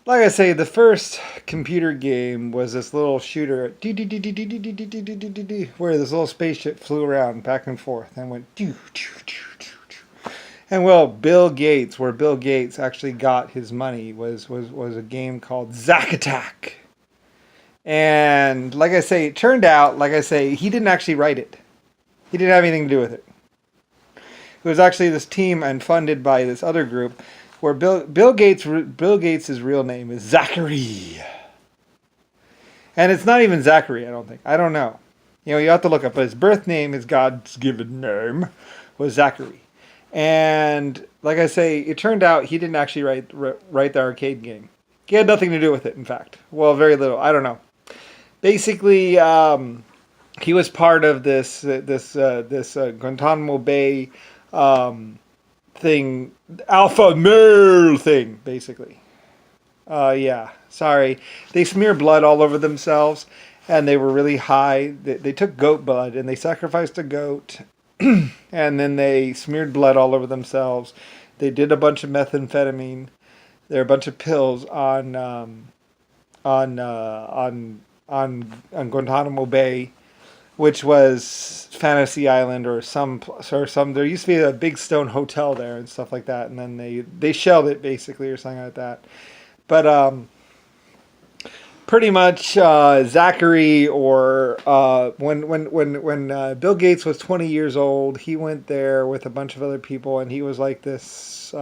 Like I say, the first computer game was this little shooter, where this little spaceship flew around back and forth and went. And well, Bill Gates, where Bill Gates actually got his money, was a game called Zack Attack. And like I say, it turned out, like I say, he didn't actually write it. He didn't have anything to do with it. It was actually this team and funded by this other group, where Bill Gates' real name is Zacharie, and it's not even Zachary. I don't think. I don't know. You have to look up. But his birth name, his God's given name, was Zachary. And like I say, it turned out he didn't actually write the arcade game. He had nothing to do with it. In fact, well, very little. I don't know. Basically, he was part of this Guantanamo Bay thing, alpha male thing, basically. Yeah, sorry. They smeared blood all over themselves, and they were really high. They took goat blood and they sacrificed a goat, and then they smeared blood all over themselves. They did a bunch of methamphetamine. There are a bunch of pills on on Guantanamo Bay, which was Fantasy Island or some. There used to be a big stone hotel there and stuff like that, and then they shelled it basically or something like that. But pretty much Zachary or when Bill Gates was 20 years old, he went there with a bunch of other people, and he was like this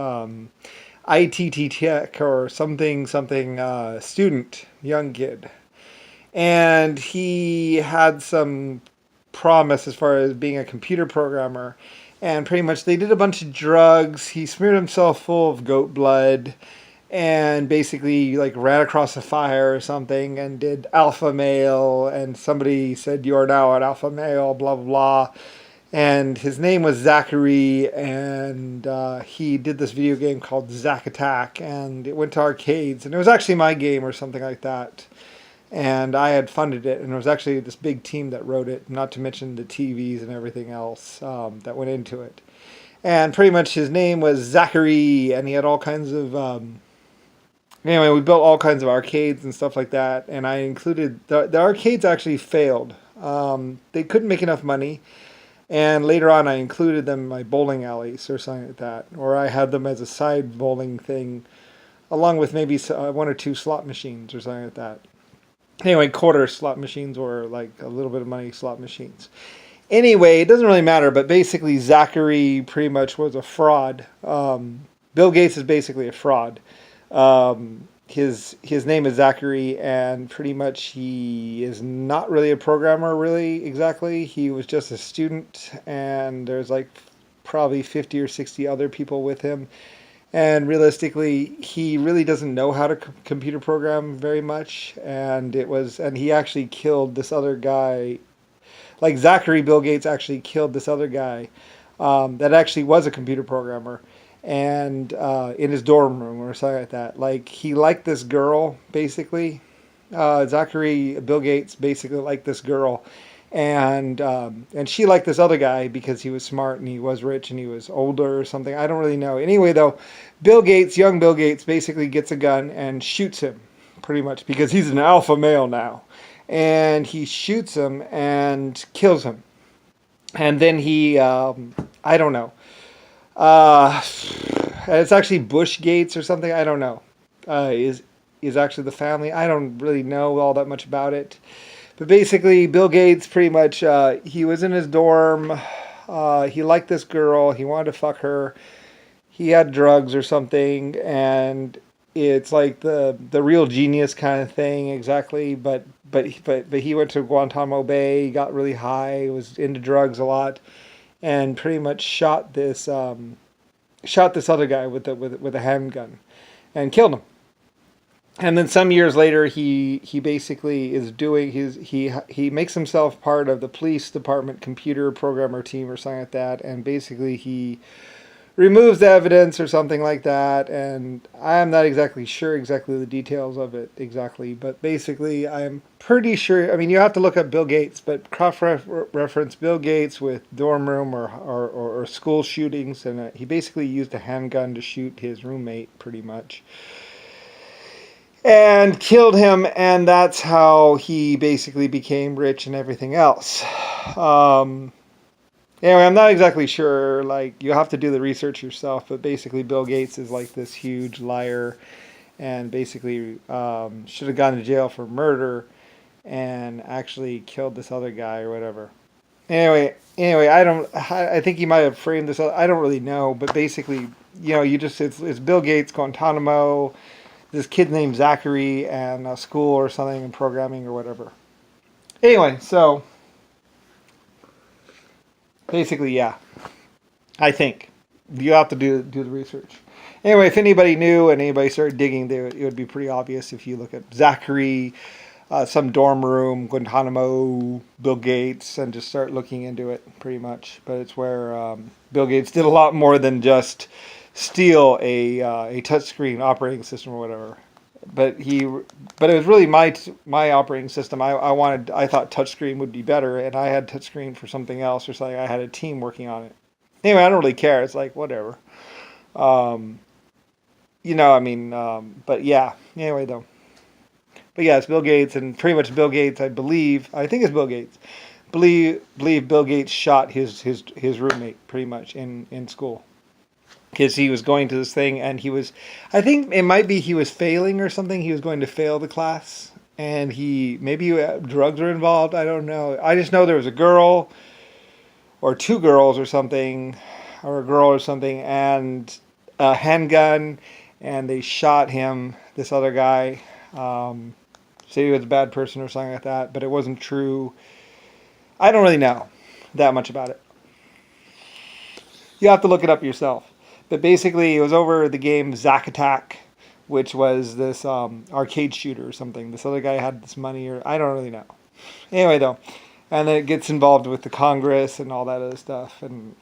ITT tech or something student, young kid, and he had some promise as far as being a computer programmer. And pretty much they did a bunch of drugs. He smeared himself full of goat blood and basically like ran across a fire or something and did alpha male, and somebody said you are now an alpha male, blah blah blah. And his name was Zachary, and he did this video game called Zack Attack, and it went to arcades, and it was actually my game or something like that. And I had funded it, and it was actually this big team that wrote it, not to mention the TVs and everything else that went into it. And pretty much his name was Zachary, and he had all kinds of. Anyway, we built all kinds of arcades and stuff like that, and I included. The arcades actually failed. They couldn't make enough money, and later on I included them in my bowling alleys or something like that, or I had them as a side bowling thing, along with maybe one or two slot machines or something like that. Anyway, quarter slot machines or like a little bit of money slot machines. Anyway, it doesn't really matter, but basically Zachary pretty much was a fraud. Bill Gates is basically a fraud. His name is Zachary, and pretty much he is not really a programmer, really, exactly. He was just a student, and there's like probably 50 or 60 other people with him. And realistically, he really doesn't know how to computer program very much. And he actually killed this other guy. Like Zachary, Bill Gates actually killed this other guy that actually was a computer programmer, and in his dorm room or something like that. Like he liked this girl, basically. Zachary, Bill Gates basically liked this girl, and she liked this other guy because he was smart and he was rich and he was older or something. I don't really know. Anyway, though, young Bill Gates, basically gets a gun and shoots him, pretty much because he's an alpha male now, and he shoots him and kills him, and then I don't know. It's actually Bush Gates or something. I don't know. Is actually the family. I don't really know all that much about it. But basically, Bill Gates pretty much, he was in his dorm. He liked this girl. He wanted to fuck her. He had drugs or something. And it's like the real genius kind of thing, exactly. But he went to Guantanamo Bay, got really high, was into drugs a lot, and pretty much shot this other guy with a handgun and killed him. And then some years later, he basically is doing he makes himself part of the police department computer programmer team or something like that, and basically he removes the evidence or something like that. And I'm not exactly sure exactly the details of it exactly, but basically I'm pretty sure. I mean, you have to look up Bill Gates, but cross reference Bill Gates with dorm room or school shootings, and he basically used a handgun to shoot his roommate pretty much. and killed him, and that's how he basically became rich and everything else. Um, anyway, I'm not exactly sure. Like, you have to do the research yourself, but basically, Bill Gates is like this huge liar, and basically should have gone to jail for murder, and actually killed this other guy or whatever. Anyway, I think he might have framed this. I don't really know, but basically, you just it's Bill Gates, Guantanamo, this kid named Zachary, and a school or something, and programming or whatever. Anyway, so basically, yeah, I think you have to do the research. Anyway, if anybody knew and anybody started digging, it would be pretty obvious if you look at Zachary, some dorm room, Guantanamo, Bill Gates, and just start looking into it, pretty much. But it's where Bill Gates did a lot more than just steal a touchscreen operating system or whatever. But it was really my operating system. I thought touchscreen would be better, and I had touchscreen for something else or something. I had a team working on it. Anyway, I don't really care. It's like whatever. Um, I mean, but yeah. Anyway, though. But yeah, it's Bill Gates, and pretty much Bill Gates. I think it's Bill Gates. Believe Bill Gates shot his roommate pretty much in school, because he was going to this thing, and I think it might be he was failing or something. He was going to fail the class, and maybe drugs were involved. I don't know. I just know there was a girl or two girls or something, or a girl or something, and a handgun, and they shot him. This other guy. Say he was a bad person or something like that, but it wasn't true. I don't really know that much about it. You have to look it up yourself. But basically, it was over the game Zack Attack, which was this arcade shooter or something. This other guy had this money, or I don't really know. Anyway, though, and then it gets involved with the Congress and all that other stuff, and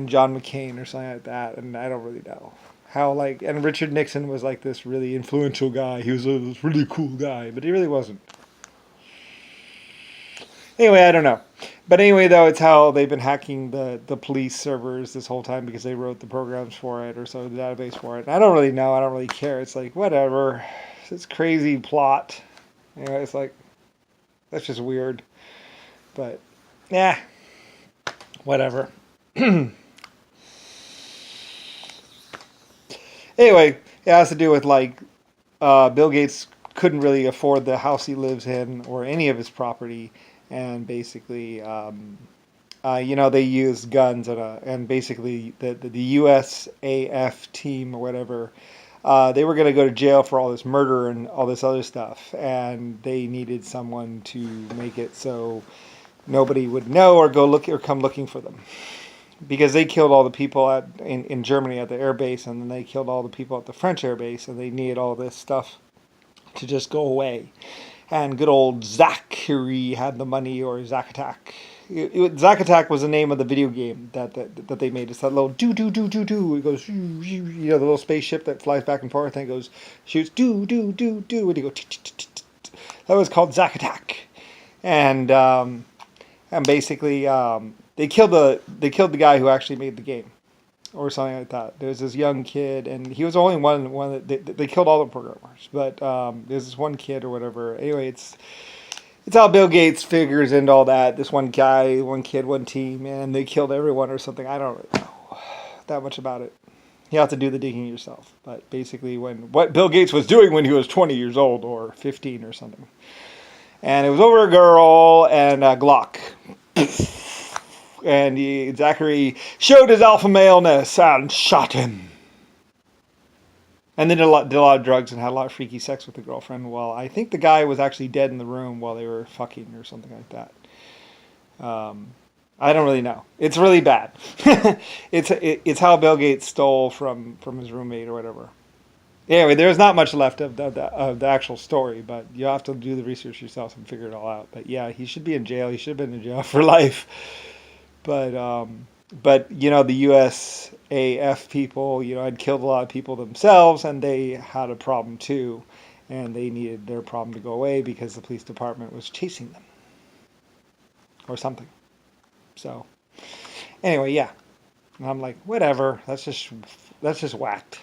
John McCain or something like that, and I don't really know how, like, and Richard Nixon was like this really influential guy. He was this really cool guy, but he really wasn't. Anyway, I don't know. But anyway, though, it's how they've been hacking the police servers this whole time because they wrote the programs for it or so the database for it. And I don't really know. I don't really care. It's like, whatever. It's crazy plot. Anyway, it's like, that's just weird. But, yeah, whatever. Anyway, it has to do with, like, Bill Gates couldn't really afford the house he lives in or any of his property, and basically, they used guns and basically the USAF team or whatever, they were going to go to jail for all this murder and all this other stuff, and they needed someone to make it so nobody would know or come looking for them. Because they killed all the people in Germany at the air base, and then they killed all the people at the French air base, and they needed all this stuff to just go away. And good old Zacharie had the money, or Zack Attack. Zack Attack was the name of the video game that they made. It's that little do. It goes, the little spaceship that flies back and forth, and it goes, shoots do, and you go, that was called Zack Attack. And basically, they killed the guy who actually made the game, or something like that. There was this young kid, and he was the only one that they killed all the programmers. But there's this one kid or whatever. Anyway, it's how Bill Gates figures into all that. This one guy, one kid, one team, and they killed everyone or something. I don't really know that much about it. You have to do the digging yourself. But basically, what Bill Gates was doing when he was 20 years old or 15 or something, and it was over a girl and a Glock. And Zachary showed his alpha maleness and shot him. And then did a lot of drugs and had a lot of freaky sex with the girlfriend. Well, I think the guy was actually dead in the room while they were fucking or something like that. I don't really know. It's really bad. It's how Bill Gates stole from his roommate or whatever. Anyway, there's not much left of the actual story, but you have to do the research yourself and figure it all out. But yeah, he should be in jail. He should have been in jail for life. But the USAF people, had killed a lot of people themselves, and they had a problem too, and they needed their problem to go away because the police department was chasing them, or something. So, anyway, yeah, and I'm like, whatever. That's just whacked.